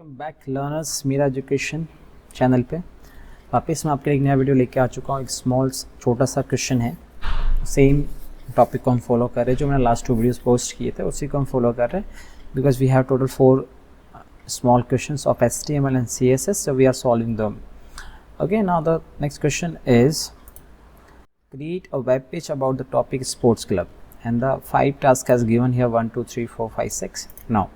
Welcome back learners Meera education channel पे वापस मैं आपके लिए एक नया वीडियो लेके आ चुका हूँ। एक स्मॉल छोटा सा क्वेश्चन है, सेम टॉपिक को हम फॉलो कर रहे हैं जो मैंने लास्ट 2 वीडियोस पोस्ट किए थे, उसी को हम फॉलो कर रहे हैं because we have total 4 small questions of HTML and CSS, so we are solving them. Okay, now the next question is create a web page about the topic sports club, and the 5 tasks has given here 1 2 3 4 5 6. Now,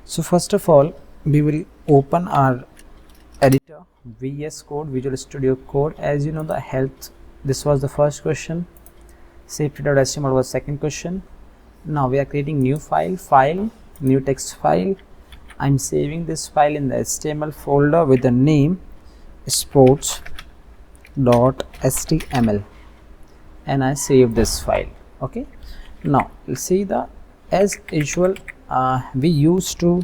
so first of all we will open our editor, VS Code, Visual Studio Code. As you know, the health, this was the first question, safety.html was second question. Now we are creating new file, new text file. I'm saving this file in the HTML folder with the name sports.html, and I save this file. Okay, now we'll see the, as usual, we used to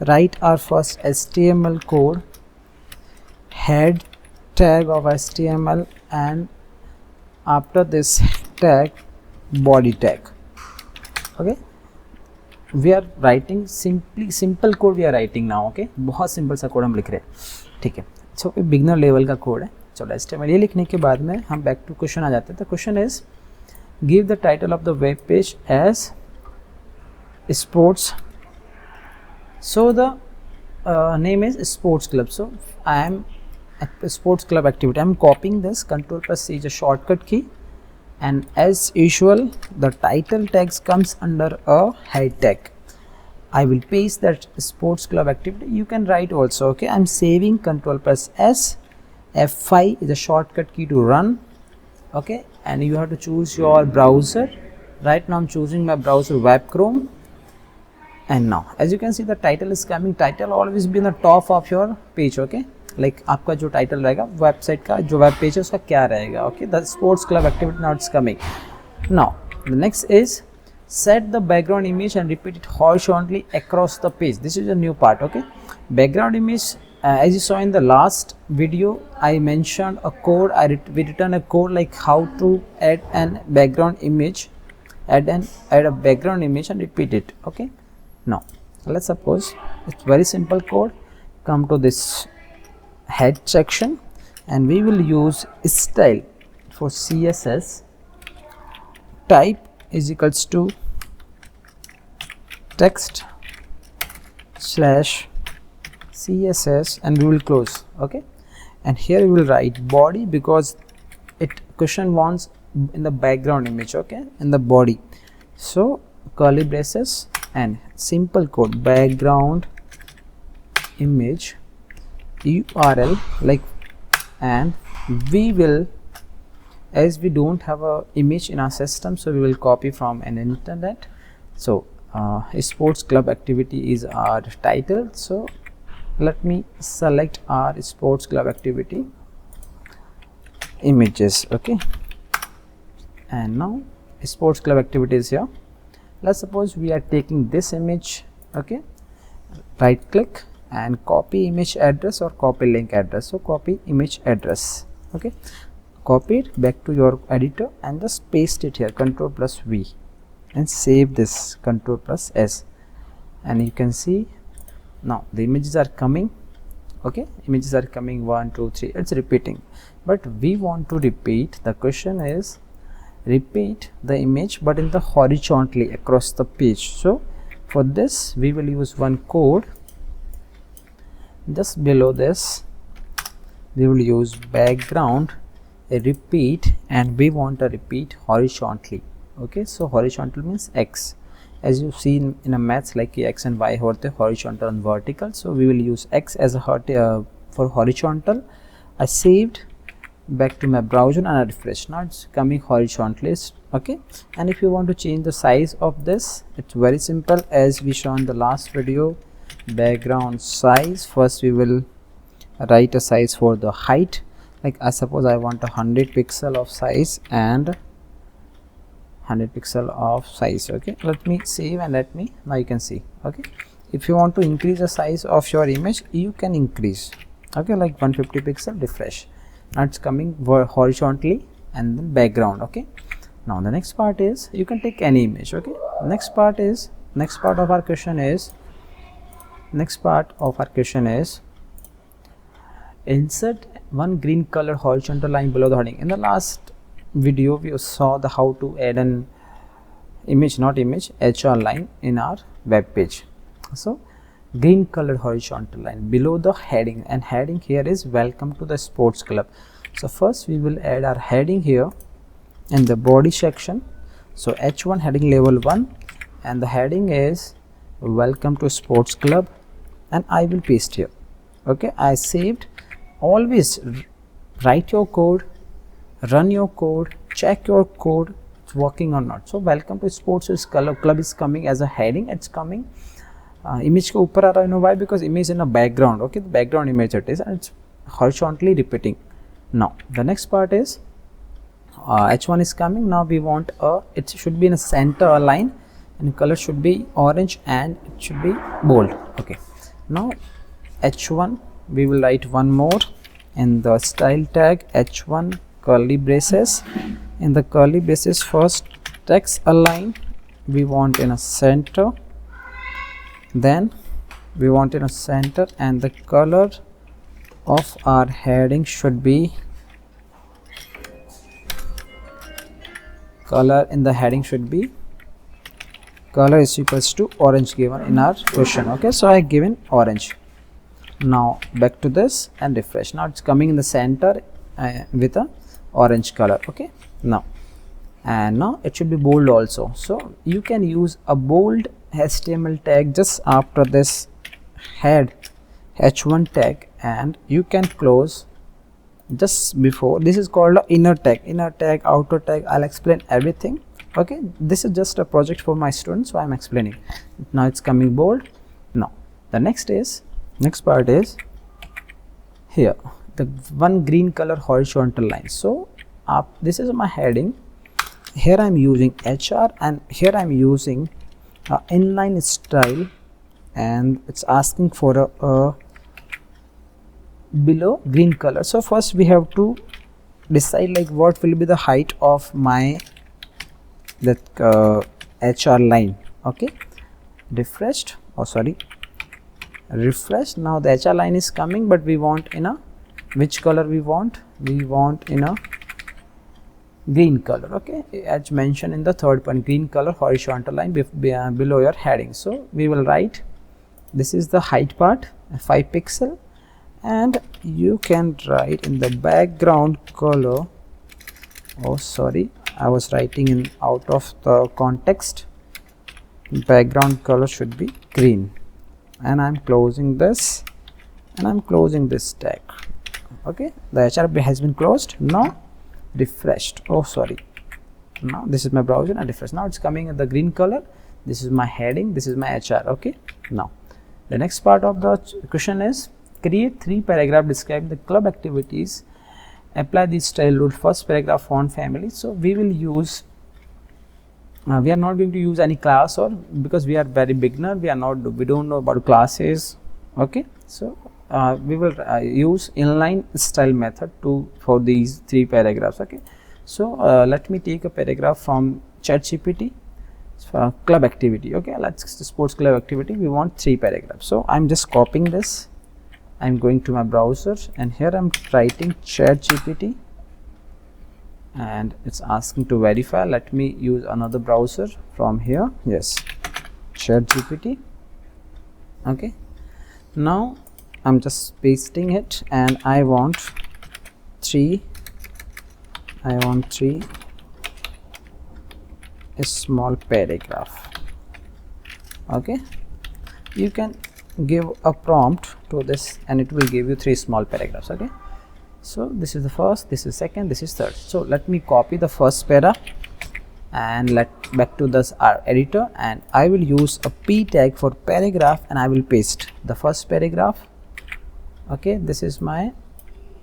write our first HTML code, head tag of HTML, and after this tag body tag. Okay, we are writing simple code we are writing now. Okay, बहुत simple सा code हम लिख रहे हैं, ठीक है. सो beginner level का code है. चलो HTML ये लिखने के बाद में हम बैक टू क्वेश्चन आ जाते हैं. तो question is give the title of the web page as sports. So the name is sports club. So I am at sports club activity. I am copying this. Ctrl+C is a shortcut key, and as usual the title tags comes under a head tag. I will paste that sports club activity. You can write also. Okay, I am saving. Ctrl+S. F5 is a shortcut key to run. Okay, and you have to choose your browser. Right now I'm choosing my browser web Chrome. And now as you can see the title is coming. Title always be in the top of your page. Okay, like आपका जो title रहेगा website का जो web page है उसका क्या रहेगा. Okay, the sports club activity now it's coming. Now the next is set the background image and repeat it horizontally across the page. This is a new part. Okay, background image, as you saw in the last video I mentioned a code. We written a code like how to add an background image, add a background image and repeat it. Okay, now let's suppose it's very simple code. Come to this head section and we will use style for CSS. Type is equals to text slash CSS and we will close. Okay, and here we will write body because question wants in the background image. Okay, in the body, so curly braces and simple code background image URL like, and we will, as we don't have a image in our system, so we will copy from an internet. So sports club activity is our title, so let me select our sports club activity images. Okay, and now sports club activity is here. Let's suppose we are taking this image. Okay, right click and copy image address or copy link address. So copy image address. Okay, copy it back to your editor and just paste it here. Ctrl+V and save this. Ctrl+S, and you can see now the images are coming. Okay, images are coming 1 2 3. It's repeating, but we want to repeat. The question is repeat the image but in the horizontally across the page. So for this we will use one code. Just below this we will use background repeat, and we want a repeat horizontally. Okay, so horizontal means X. As you see in a maths like X and Y होते horizontal and vertical, so we will use X as a for horizontal. I saved back to my browser and I refresh. Now it's coming horizontally. Okay, and if you want to change the size of this, it's very simple. As we show in the last video, background size, first we will write a size for the height. Like I suppose I want 100 pixel of size and 100 pixel of size. Okay, let me save and let me, now you can see. Okay, if you want to increase the size of your image, you can increase. Okay, like 150 pixel, refresh. Now it's coming horizontally and then background. Okay, now the next part is you can take any image. Okay, next part of our question is Next part of our question is insert one green color horizontal line below the heading. In the last video we saw the how to add an image, not image, HR line in our web page. So green colored horizontal line below the heading, and heading here is welcome to the sports club. So first we will add our heading here in the body section. So H1 heading level 1, and the heading is welcome to sports club, and I will paste here. Okay, I saved. Always write your code, run your code, check your code, it's working or not. So welcome to sports club is coming as a heading, it's coming image ke upar aa raha, you know why? Because image in a background. Okay, the background image it is, and it's horizontally repeating. Now the next part is H1 is coming. Now we want it should be in a center a line, and color should be orange and it should be bold. Okay, now H1 we will write one more in the style tag, H1 curly braces. In the curly braces first text align we want in a center, then we want in a center, and the color of our heading should be, color in the heading should be, color is equals to orange given in our question. Okay, so I given orange. Now back to this and refresh. Now it's coming in the center with a orange color. Okay, now and now it should be bold also. So you can use a bold HTML tag just after this head H1 tag, and you can close just before. This is called a inner tag, outer tag. I'll explain everything. Okay, this is just a project for my students, so I'm explaining. Now it's coming bold. Now the next part is here the one green color horizontal line. So this is my heading. Here I'm using HR, and here I'm using inline style, and it's asking for a below green color. So first we have to decide like what will be the height of my HR line. Okay, refreshed, refresh. Now the HR line is coming, but we want in a which color we want in a green color. Okay, as mentioned in the third point, green color horizontal line below your heading. So we will write, this is the height part, 5 pixel, and you can write in the background color, I was writing in out of the context, background color should be green, and I'm closing this, and I'm closing this tag. Okay, the HR has been closed. Now refreshed. Now this is my browser and refresh. Now it's coming in the green color. This is my heading, this is my HR. Okay, now the next part of the question is create 3 paragraphs describing the club activities. Apply the style rule. First paragraph font family. So we will use we are not going to use any class, or because we are very beginner, we don't know about classes. Okay, so we will use inline style method for these 3 paragraphs. Okay, so let me take a paragraph from ChatGPT. Club activity. Okay, let's sports club activity. We want 3 paragraphs. So I'm just copying this. I'm going to my browser, and here I'm writing ChatGPT, and it's asking to verify. Let me use another browser from here. Yes, ChatGPT. Okay, now I'm just pasting it, and I want 3 a small paragraph. Okay, you can give a prompt to this, and it will give you 3 small paragraphs. Okay, so this is the first, this is second, this is third. So let me copy the first para and back to this editor, and I will use a p tag for paragraph, and I will paste the first paragraph. Okay, this is my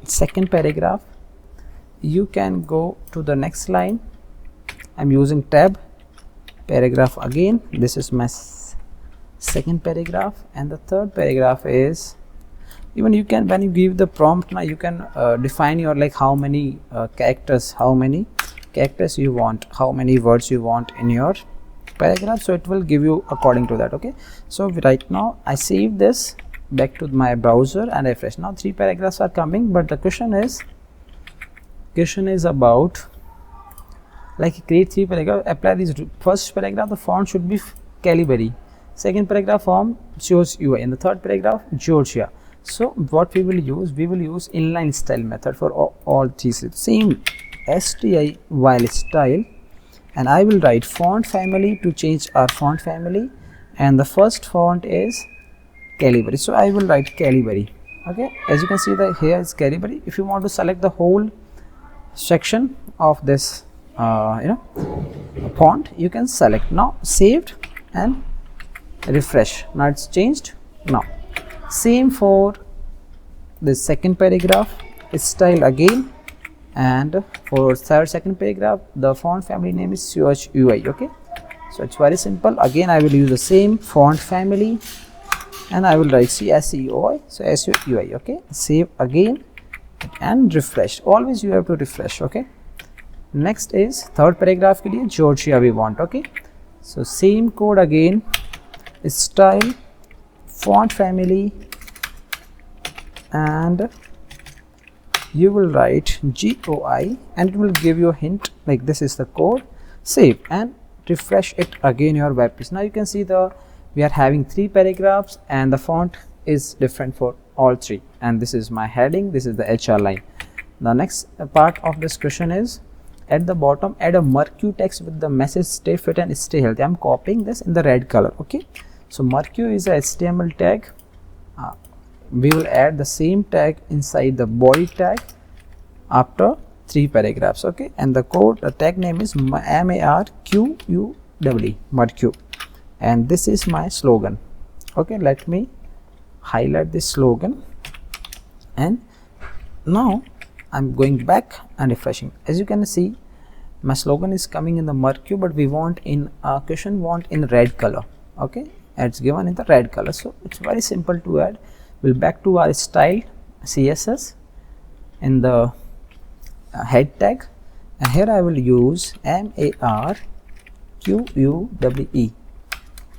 second paragraph. You can go to the next line. I'm using tab, paragraph again. This is my second paragraph, and the third paragraph is, even you can, when you give the prompt, now you can define your like how many characters you want, how many words you want in your paragraph, so it will give you according to that. Okay, so right now I save this back to my browser and refresh. Now 3 paragraphs are coming, but the question is about like create 3 paragraph, apply this. First paragraph the font should be Calibri, second paragraph form shows UI, and the third paragraph Georgia. So what we will use inline style method for all these, same sti while style, and I will write font family to change our font family, and the first font is Calibri, so I will write Calibri. Okay, as you can see that here is Calibri. If you want to select the whole section of this font, you can select. Now saved and refresh. Now it's changed. Now same for the second paragraph, style again, and for second paragraph the font family name is UI. Okay, so it's very simple. Again I will use the same font family and I will write CSEOI, so SUI. Okay, save again and refresh. Always you have to refresh. Okay, next is third paragraph के लिए Georgia we want. Okay, so same code again, style, font family, and you will write GOI, and it will give you a hint like this is the code. Save and refresh it again your web page. Now you can see we are having 3 paragraphs and the font is different for all 3, and this is my heading, this is the HR line. The next part of this question is at the bottom add a Marquee text with the message stay fit and stay healthy. I'm copying this in the red color. Okay, so Marquee is a HTML tag. We will add the same tag inside the body tag after 3 paragraphs. Okay, and the tag name is MARQUE, Marquee, and this is my slogan. Okay, let me highlight this slogan, and now I'm going back and refreshing. As you can see, my slogan is coming in the Marquee, but we want in question in red color. Okay, it's given in the red color, so it's very simple to add. We'll back to our style CSS in the head tag, and here I will use MARQUE.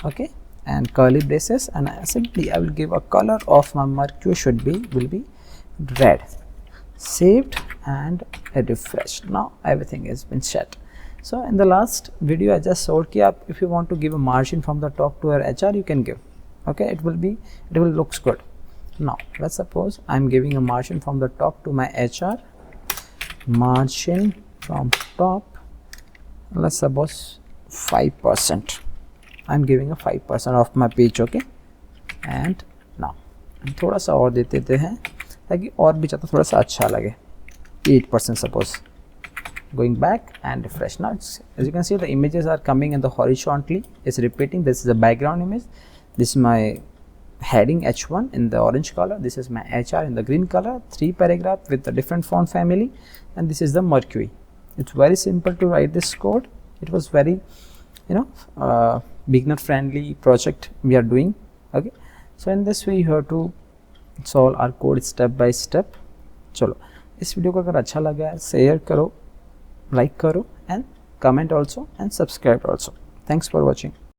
Okay, and curly braces, and simply I will give a color of my Marquee will be red. Saved and refreshed. Now everything has been set. So in the last video I just showed you if you want to give a margin from the top to your HR, you can give. Okay, it will looks good. Now let's suppose I'm giving a margin from the top to my HR, margin from top, let's suppose 5%. I'm giving a 5% of my page. Okay, and now थोड़ा सा और दे देते हैं ताकि और भी ज़्यादा थोड़ा सा अच्छा लगे. 8% suppose. Going back and refresh. Now as you can see, the images are coming in the horizontally. It's repeating. This is the background image. This is my heading H1 in the orange color. This is my HR in the green color. 3 paragraph with a different font family, and this is the Marquee. It's very simple to write this code. It was very beginner friendly project we are doing. Okay, so in this way you have to solve our code step by step. चलो इस video को अगर अच्छा लगा है share करो, like करो, and comment also and subscribe also. Thanks for watching.